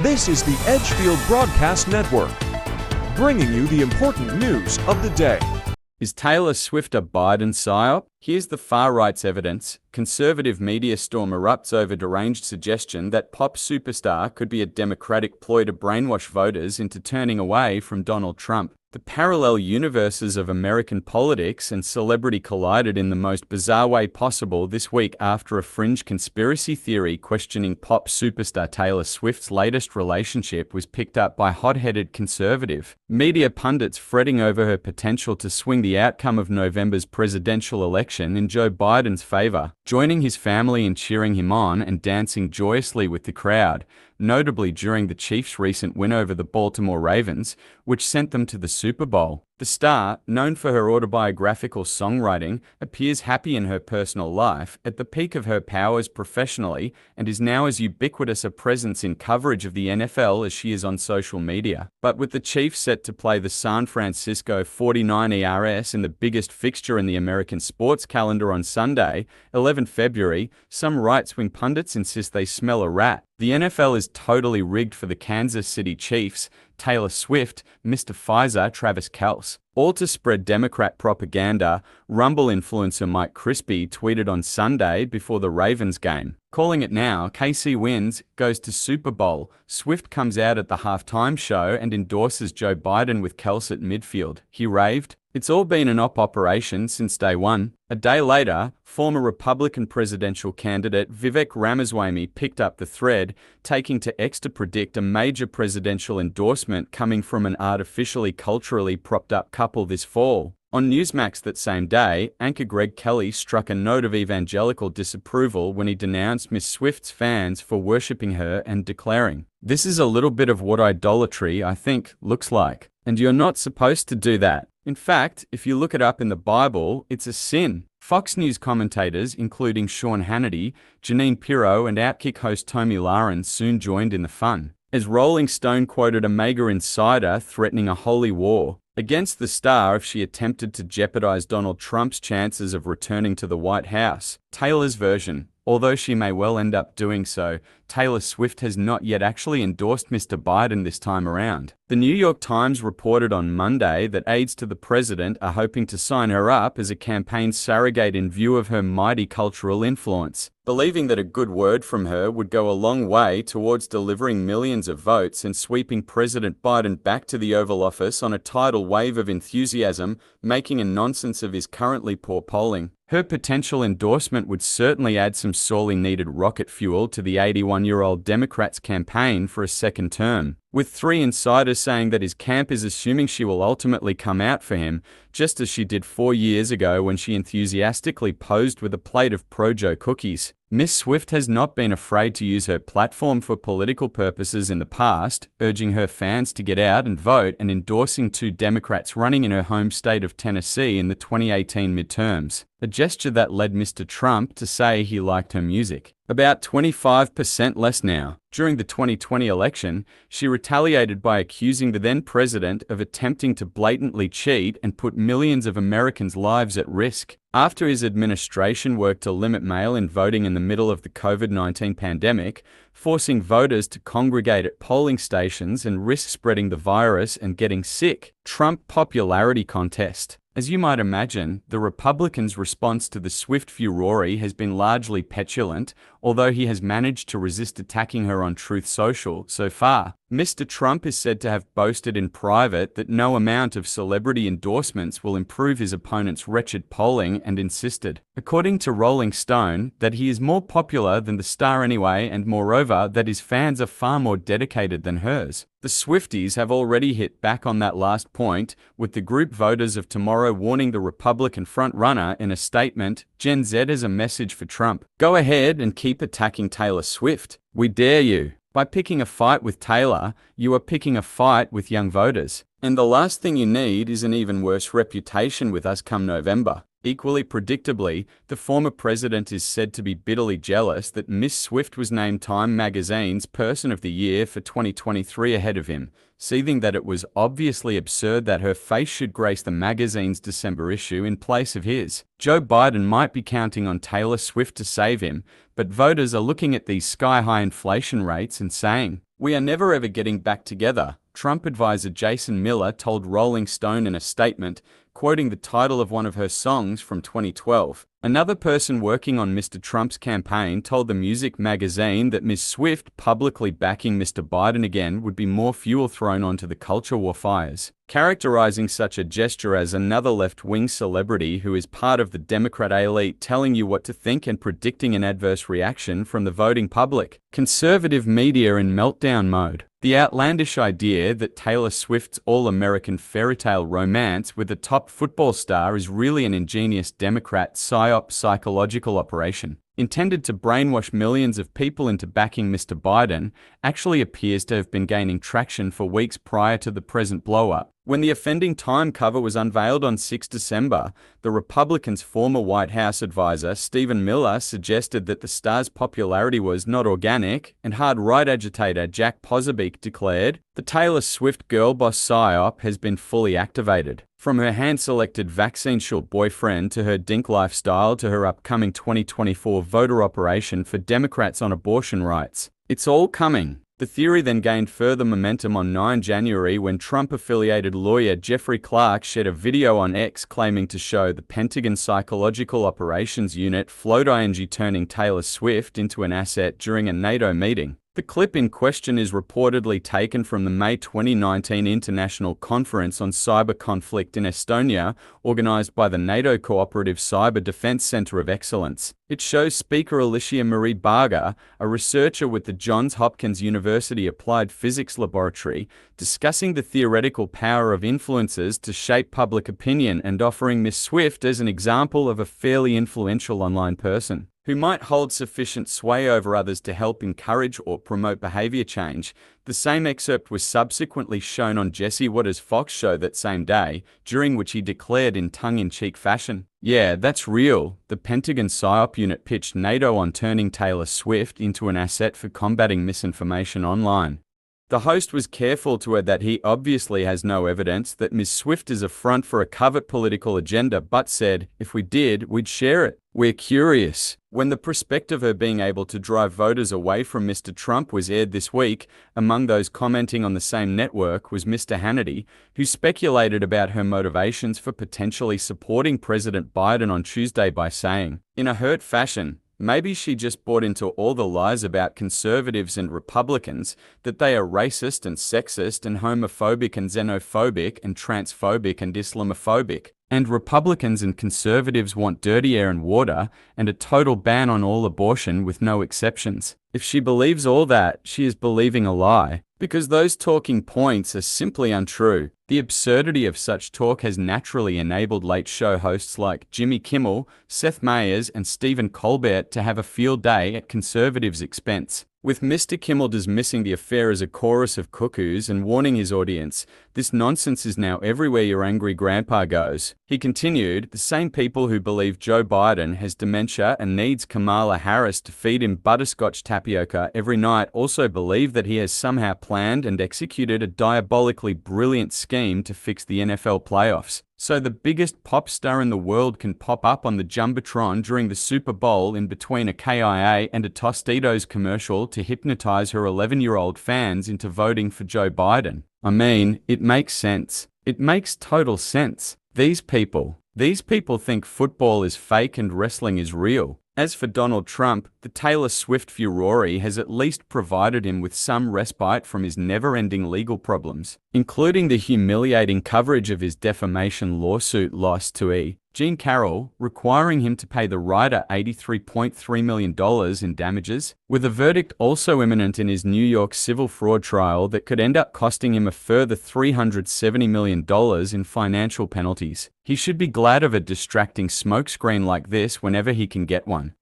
This is the Edgefield Broadcast Network, bringing you the important news of the day. Is Taylor Swift a Biden psyop? Here's the far right's evidence. Conservative media storm erupts over deranged suggestion that pop superstar could be a Democratic ploy to brainwash voters into turning away from Donald Trump. The parallel universes of American politics and celebrity collided in the most bizarre way possible this week after a fringe conspiracy theory questioning pop superstar Taylor Swift's latest relationship was picked up by hot-headed conservative media pundits fretting over her potential to swing the outcome of November's presidential election in Joe Biden's favor, joining his family in cheering him on and dancing joyously with the crowd, notably during the Chiefs' recent win over the Baltimore Ravens, which sent them to the Super Bowl. The star, known for her autobiographical songwriting, appears happy in her personal life, at the peak of her powers professionally, and is now as ubiquitous a presence in coverage of the NFL as she is on social media. But with the Chiefs set to play the San Francisco 49ers in the biggest fixture in the American sports calendar on Sunday, 11 February, some right-wing pundits insist they smell a rat. The NFL is totally rigged for the Kansas City Chiefs, Taylor Swift, Mr. Pfizer, Travis Kelce. All to spread Democrat propaganda, Rumble influencer Mike Crispy tweeted on Sunday before the Ravens game. Calling it now, KC wins, goes to Super Bowl. Swift comes out at the halftime show and endorses Joe Biden with Kelce at midfield. He raved, "It's all been an operation since day one." A day later, former Republican presidential candidate Vivek Ramaswamy picked up the thread, taking to X to predict a major presidential endorsement coming from an artificially culturally propped up couple this fall. On Newsmax that same day, anchor Greg Kelly struck a note of evangelical disapproval when he denounced Miss Swift's fans for worshipping her and declaring, "This is a little bit of what idolatry, I think, looks like. And you're not supposed to do that. In fact, if you look it up in the Bible, it's a sin." Fox News commentators, including Sean Hannity, Jeanine Pirro, and Outkick host Tomi Lahren soon joined in the fun, as Rolling Stone quoted a mega insider threatening a holy war against the star if she attempted to jeopardize Donald Trump's chances of returning to the White House. Taylor's version: although she may well end up doing so, Taylor Swift has not yet actually endorsed Mr. Biden this time around. The New York Times reported on Monday that aides to the president are hoping to sign her up as a campaign surrogate in view of her mighty cultural influence, believing that a good word from her would go a long way towards delivering millions of votes and sweeping President Biden back to the Oval Office on a tidal wave of enthusiasm, making a nonsense of his currently poor polling. Her potential endorsement would certainly add some sorely needed rocket fuel to the 81-year-old Democrat's campaign for a second term, with three insiders saying that his camp is assuming she will ultimately come out for him, just as she did 4 years ago when she enthusiastically posed with a plate of Pro-Joe cookies. Miss Swift has not been afraid to use her platform for political purposes in the past, urging her fans to get out and vote and endorsing two Democrats running in her home state of Tennessee in the 2018 midterms, a gesture that led Mr. Trump to say he liked her music. About 25% less now. During the 2020 election, she retaliated by accusing the then-president of attempting to blatantly cheat and put millions of Americans' lives at risk. After his administration worked to limit mail-in voting in the middle of the COVID-19 pandemic, forcing voters to congregate at polling stations and risk spreading the virus and getting sick. Trump popularity contest. As you might imagine, the Republicans' response to the Swift furore has been largely petulant, although he has managed to resist attacking her on Truth Social so far. Mr. Trump is said to have boasted in private that no amount of celebrity endorsements will improve his opponent's wretched polling and insisted, according to Rolling Stone, that he is more popular than the star anyway and moreover that his fans are far more dedicated than hers. The Swifties have already hit back on that last point, with the group Voters of Tomorrow warning the Republican frontrunner in a statement, Gen Z as a message for Trump. Go ahead and keep attacking Taylor Swift. We dare you. By picking a fight with Taylor, you are picking a fight with young voters. And the last thing you need is an even worse reputation with us come November. Equally predictably, the former president is said to be bitterly jealous that Miss Swift was named Time magazine's Person of the Year for 2023 ahead of him, seething that it was obviously absurd that her face should grace the magazine's December issue in place of his. Joe Biden might be counting on Taylor Swift to save him, but voters are looking at these sky-high inflation rates and saying, "We are never ever getting back together," Trump advisor Jason Miller told Rolling Stone in a statement, quoting the title of one of her songs from 2012. Another person working on Mr. Trump's campaign told the music magazine that Ms. Swift publicly backing Mr. Biden again would be more fuel thrown onto the culture war fires, characterizing such a gesture as another left-wing celebrity who is part of the Democrat elite telling you what to think and predicting an adverse reaction from the voting public. Conservative media in meltdown mode. The outlandish idea that Taylor Swift's all-American fairytale romance with a top football star is really an ingenious Democrat psyop psychological operation, intended to brainwash millions of people into backing Mr. Biden, actually appears to have been gaining traction for weeks prior to the present blow-up. When the offending Time cover was unveiled on 6 December, the Republicans' former White House advisor, Stephen Miller, suggested that the star's popularity was not organic, and hard-right agitator Jack Posobiec declared, "The Taylor Swift girl boss psyop has been fully activated. From her hand-selected vaccine-short boyfriend to her dink lifestyle to her upcoming 2024 voter operation for Democrats on abortion rights. It's all coming." The theory then gained further momentum on 9 January when Trump-affiliated lawyer Jeffrey Clark shared a video on X claiming to show the Pentagon Psychological Operations Unit float turning Taylor Swift into an asset during a NATO meeting. The clip in question is reportedly taken from the May 2019 International Conference on Cyber Conflict in Estonia, organized by the NATO Cooperative Cyber Defense Center of Excellence. It shows Speaker Alicia Marie Barger, a researcher with the Johns Hopkins University Applied Physics Laboratory, discussing the theoretical power of influencers to shape public opinion and offering Miss Swift as an example of a fairly influential online person who might hold sufficient sway over others to help encourage or promote behavior change. The same excerpt was subsequently shown on Jesse Waters' Fox show that same day, during which he declared in tongue-in-cheek fashion, "Yeah, that's real. The Pentagon PSYOP unit pitched NATO on turning Taylor Swift into an asset for combating misinformation online." The host was careful to add that he obviously has no evidence that Ms. Swift is a front for a covert political agenda, but said, "If we did, we'd share it. We're curious." When the prospect of her being able to drive voters away from Mr. Trump was aired this week, among those commenting on the same network was Mr. Hannity, who speculated about her motivations for potentially supporting President Biden on Tuesday by saying, in a hurt fashion, maybe she just bought into all the lies about conservatives and Republicans, that they are racist and sexist and homophobic and xenophobic and transphobic and Islamophobic. And Republicans and conservatives want dirty air and water and a total ban on all abortion with no exceptions. If she believes all that, she is believing a lie, because those talking points are simply untrue. The absurdity of such talk has naturally enabled late show hosts like Jimmy Kimmel, Seth Meyers, and Stephen Colbert to have a field day at conservatives' expense. With Mr. Kimmel dismissing the affair as a chorus of cuckoos and warning his audience, "This nonsense is now everywhere your angry grandpa goes." He continued, "The same people who believe Joe Biden has dementia and needs Kamala Harris to feed him butterscotch tapioca every night also believe that he has somehow planned and executed a diabolically brilliant scheme to fix the NFL playoffs. So the biggest pop star in the world can pop up on the Jumbotron during the Super Bowl in between a KIA and a Tostitos commercial to hypnotize her 11-year-old fans into voting for Joe Biden. I mean, it makes sense. It makes total sense. These people think football is fake and wrestling is real." As for Donald Trump, the Taylor Swift furore has at least provided him with some respite from his never-ending legal problems, including the humiliating coverage of his defamation lawsuit loss to E. Jean Carroll, requiring him to pay the writer $83.3 million in damages, with a verdict also imminent in his New York civil fraud trial that could end up costing him a further $370 million in financial penalties. He should be glad of a distracting smokescreen like this whenever he can get one.